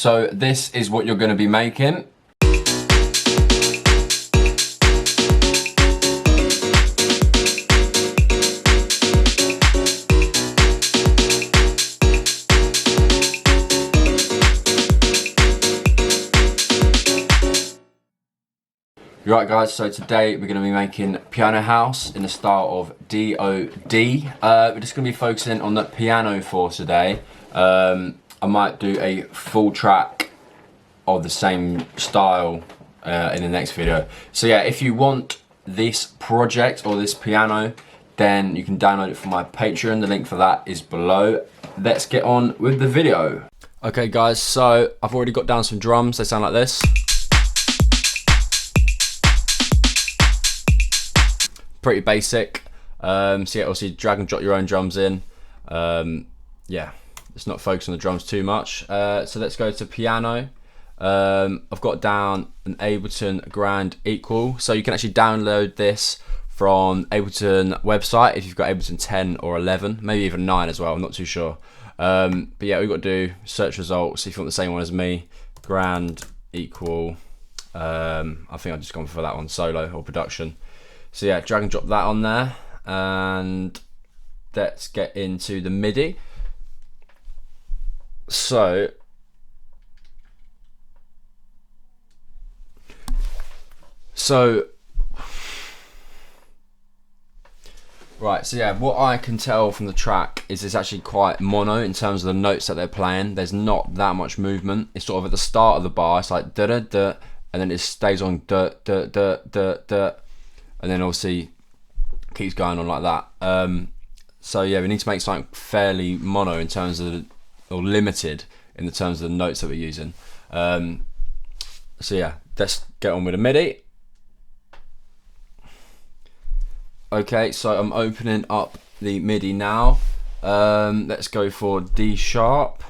So this is what you're going to be making. Right guys, so today we're going to be making Piano House in the style of D.O.D. We're just going to be focusing on the piano for today. I might do a full track of the same style in the next video. So yeah, if you want this project or this piano, then you can download it from my Patreon. The link for that is below. Let's get on with the video. Okay guys, so I've already got down some drums. They sound like this. Pretty basic. So yeah, obviously drag and drop your own drums in. Yeah, let's not focus on the drums too much. So let's go to piano. I've got down an Ableton Grand Equal. So you can actually download this from Ableton website if you've got Ableton 10 or 11, maybe even 9 as well, I'm not too sure. But yeah, all you've got to do, search results, if you want the same one as me, Grand Equal. I think I've just gone for that one, solo or production. So yeah, drag and drop that on there, and let's get into the MIDI. So right, so yeah, what I can tell from the track is it's actually quite mono in terms of the notes that they're playing. There's not that much movement. It's sort of at the start of the bar, it's like da da da, and then it stays on da da da da da. And then obviously keeps going on like that. So yeah, we need to make something fairly mono in terms of, or limited in the terms of the notes that we're using. So yeah, let's get on with the MIDI. Okay, so I'm opening up the MIDI now. Let's go for D sharp.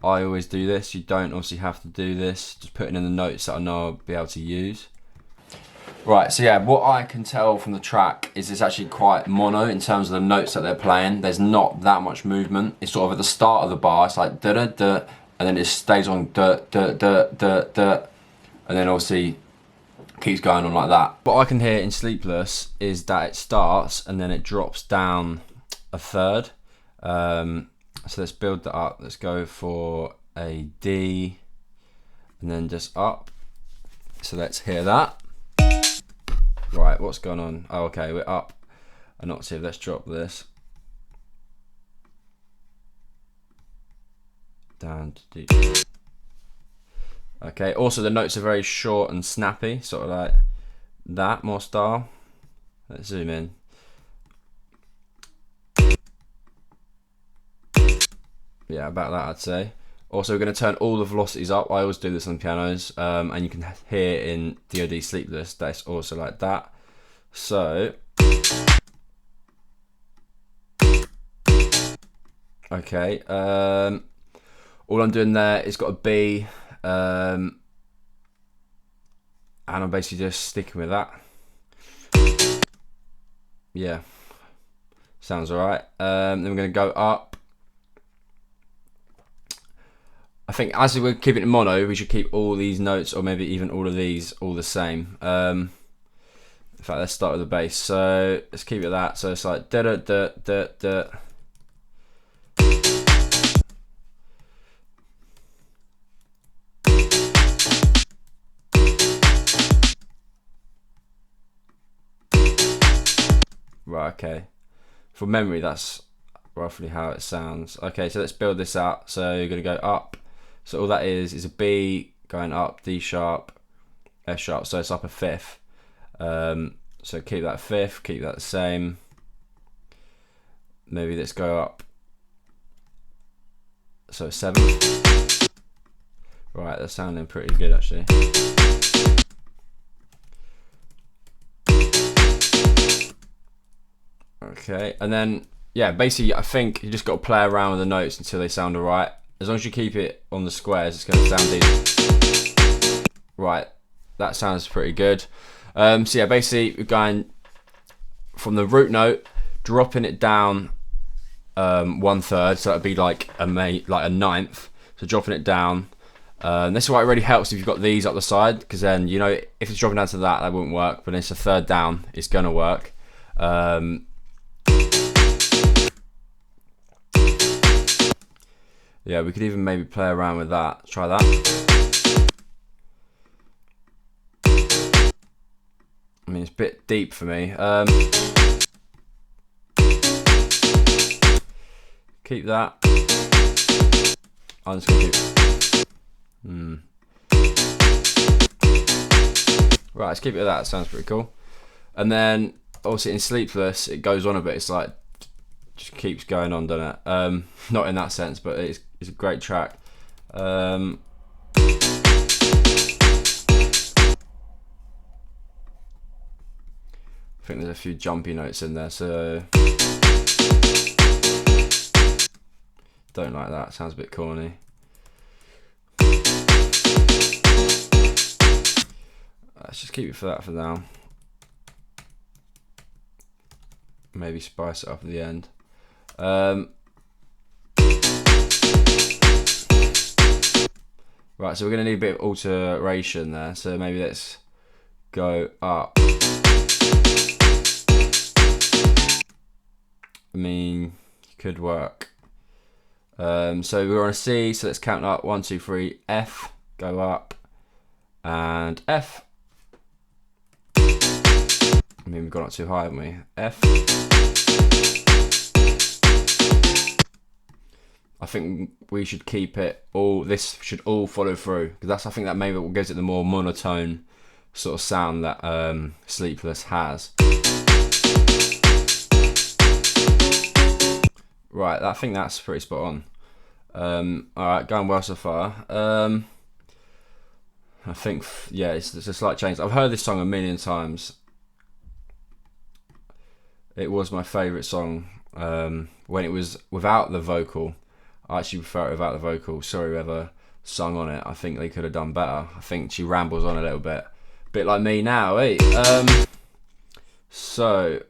I always do this. You don't obviously have to do this. Just putting in the notes that I know I'll be able to use. Right, so yeah, what I can tell from the track is it's actually quite mono in terms of the notes that they're playing. There's not that much movement. It's sort of at the start of the bar, it's like da da da, and then it stays on da da da da da, and then obviously keeps going on like that. What I can hear in Sleepless is that it starts and then it drops down a third. So let's build that up. Let's go for a D and then just up. So let's hear that. Right, what's going on? Oh, okay, we're up an octave. Let's drop this down to D. Okay, also the notes are very short and snappy, sort of like that, more style. Let's zoom in. Yeah, about that I'd say. Also, we're going to turn all the velocities up. I always do this on pianos, and you can hear in D.O.D Sleepless that it's also like that. So, okay, all I'm doing there is got a B, and I'm basically just sticking with that. Yeah, sounds alright. Then we're going to go up. I think as we're keeping it mono, we should keep all these notes, or maybe even all of these, all the same. In fact, let's start with the bass. So let's keep it that. So it's like da da da da da. Right, okay. From memory, that's roughly how it sounds. Okay, so let's build this out. So you're gonna go up. So all that is a B going up, D sharp, F sharp, so it's up a fifth. So keep that fifth, keep that the same. Maybe let's go up, so 7th. Right, that's sounding pretty good actually. Okay, and then, yeah, basically I think you just got to play around with the notes until they sound alright. As long as you keep it on the squares, it's going to sound decent. Right, that sounds pretty good. So yeah, basically we're going from the root note, dropping it down 1/3, so that'd be like a ninth. So dropping it down, This is why it really helps if you've got these up the side, because then, you know, if it's dropping down to that wouldn't work, but it's a third down, it's going to work. Yeah, we could even maybe play around with that. Try that. I mean, it's a bit deep for me. Keep that. I'm just gonna keep. Right, let's keep it at that. Sounds pretty cool. And then, obviously, in Sleepless, it goes on a bit. It's like just keeps going on, doesn't it? Not in that sense, but it's a great track. I think there's a few jumpy notes in there, so don't like that. Sounds a bit corny. Let's just keep it for that for now. Maybe spice it up at the end. Right, so we're going to need a bit of alteration there. So maybe let's go up. I mean, could work. So we're on a C, so let's count up 1, 2, 3, F, go up, and F. I mean, we've gone up too high, haven't we? F. I think we should keep it all, this should all follow through, because that's, I think that maybe what gives it the more monotone sort of sound that Sleepless has. Right, I think that's pretty spot on. Alright, going well so far. I think, yeah, it's a slight change. I've heard this song a million times. It was my favourite song when it was without the vocal. I actually prefer it without the vocal. Sorry whoever sung on it. I think they could have done better. I think she rambles on a little bit. Bit like me now, eh? So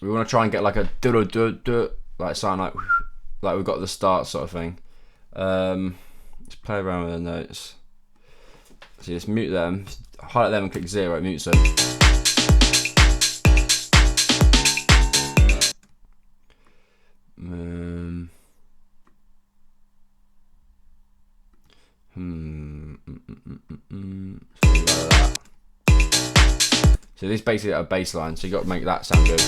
we want to try and get like a do-do-do-do, like something like we've got the start sort of thing. Let's play around with the notes. So just mute them, highlight them and click 0, it mutes them. Like that. So this is basically a bass line, so you got to make that sound good.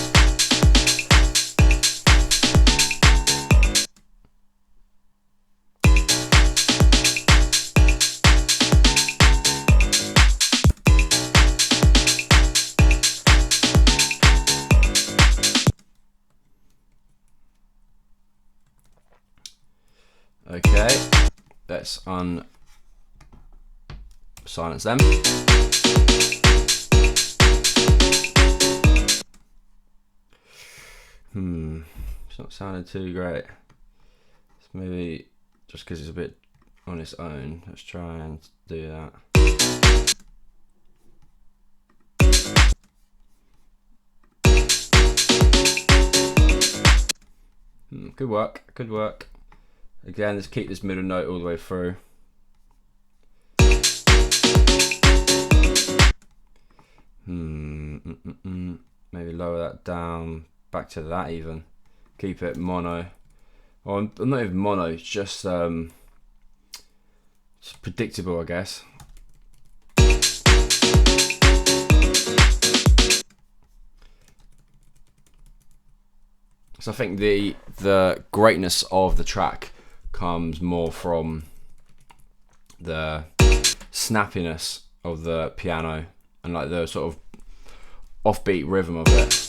Okay, let's silence them. It's not sounding too great. It's maybe just because it's a bit on its own. Let's try and do that. Good work, good work. Again, let's keep this middle note all the way through. Maybe lower that down, back to that even. Keep it mono. Or not even mono, it's just predictable, I guess. So I think the greatness of the track comes more from the snappiness of the piano and like the sort of offbeat rhythm of it.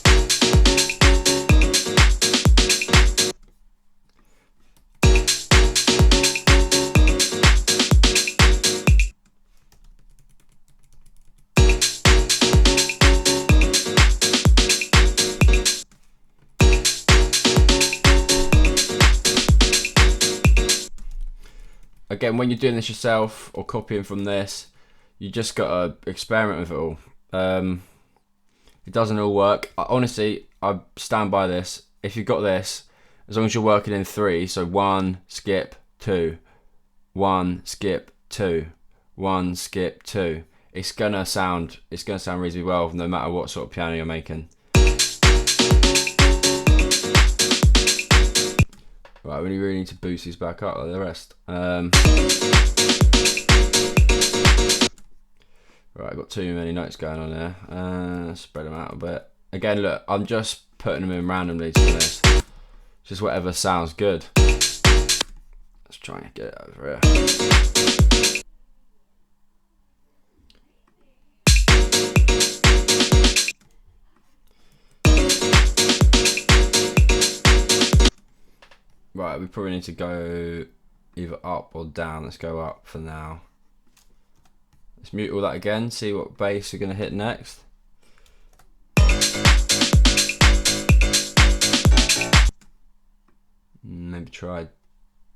Again, when you're doing this yourself or copying from this, you just gotta experiment with it all. It doesn't all work. Honestly, I stand by this. If you've got this as long as you're working in 3, so 1, skip, 2, 1, skip, 2, 1, skip, 2. It's gonna sound reasonably well no matter what sort of piano you're making. Right, we really need to boost these back up like the rest. Right, I've got too many notes going on there. Spread them out a bit. Again, look, I'm just putting them in randomly to this. Just whatever sounds good. Let's try and get it over here. Right, we probably need to go either up or down. Let's go up for now. Let's mute all that again, see what bass we're going to hit next. Maybe try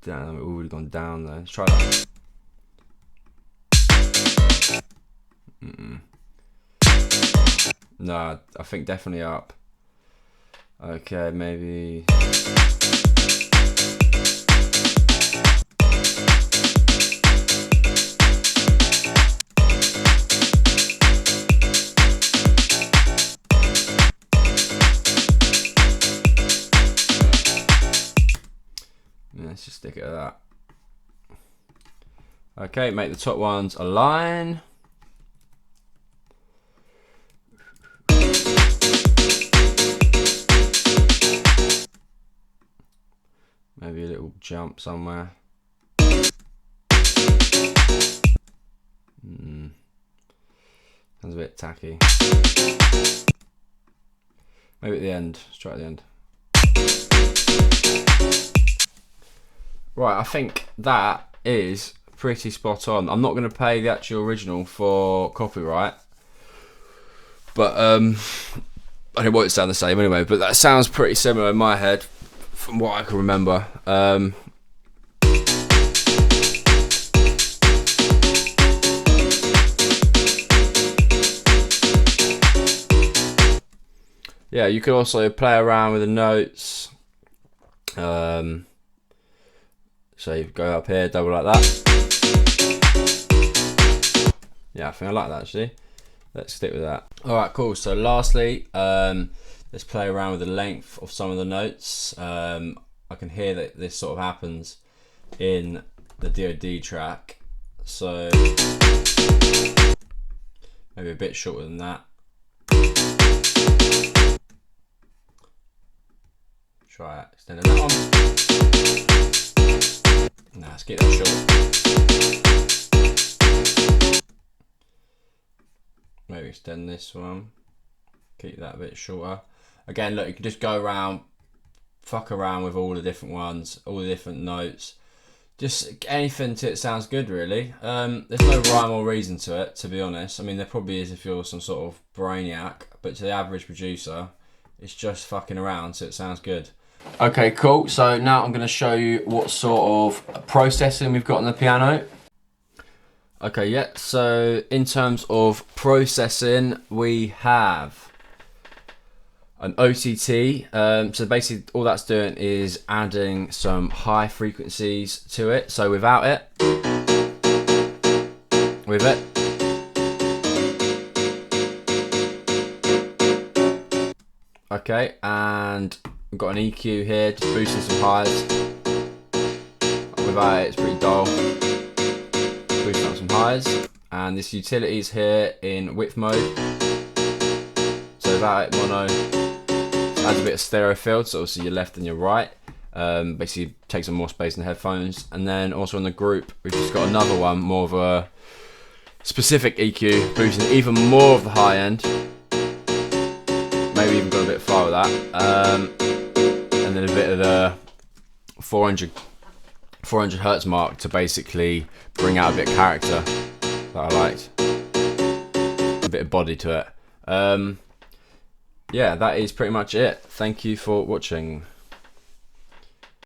down. We've already gone down there. Let's try that. No, I think definitely up. Okay, maybe. Let's just stick it at that. Okay, make the top ones align. Maybe a little jump somewhere. Sounds a bit tacky. Maybe at the end. Let's try at the end. Right, I think that is pretty spot on. I'm not going to pay the actual original for copyright, but it won't sound the same anyway. But that sounds pretty similar in my head, from what I can remember. Yeah, you could also play around with the notes. So you go up here, double like that. Yeah, I think I like that actually. Let's stick with that. Alright, cool. So lastly, let's play around with the length of some of the notes. I can hear that this sort of happens in the D.O.D track. So maybe a bit shorter than that. Try extending that one. Nah, let's keep that short. Maybe extend this one. Keep that a bit shorter. Again, look, you can just go around, fuck around with all the different ones, all the different notes. Just anything till it sounds good, really. There's no rhyme or reason to it, to be honest. I mean, there probably is if you're some sort of brainiac, but to the average producer, it's just fucking around so it sounds good. Okay, cool. So now I'm going to show you what sort of processing we've got on the piano. Okay, yeah. So in terms of processing, we have an OTT. So basically all that's doing is adding some high frequencies to it. So without it, with it, okay, and we've got an EQ here, just boosting some highs. Without it, it's pretty dull. Boosting up some highs. And this utility is here in width mode. So without it, mono. Adds a bit of stereo field, so obviously your left and your right. Basically takes up more space in the headphones. And then also in the group, we've just got another one, more of a specific EQ, boosting even more of the high end. Maybe even got a bit far with that. And then a bit of the 400 hertz mark to basically bring out a bit of character that I liked. A bit of body to it. Yeah, that is pretty much it. Thank you for watching.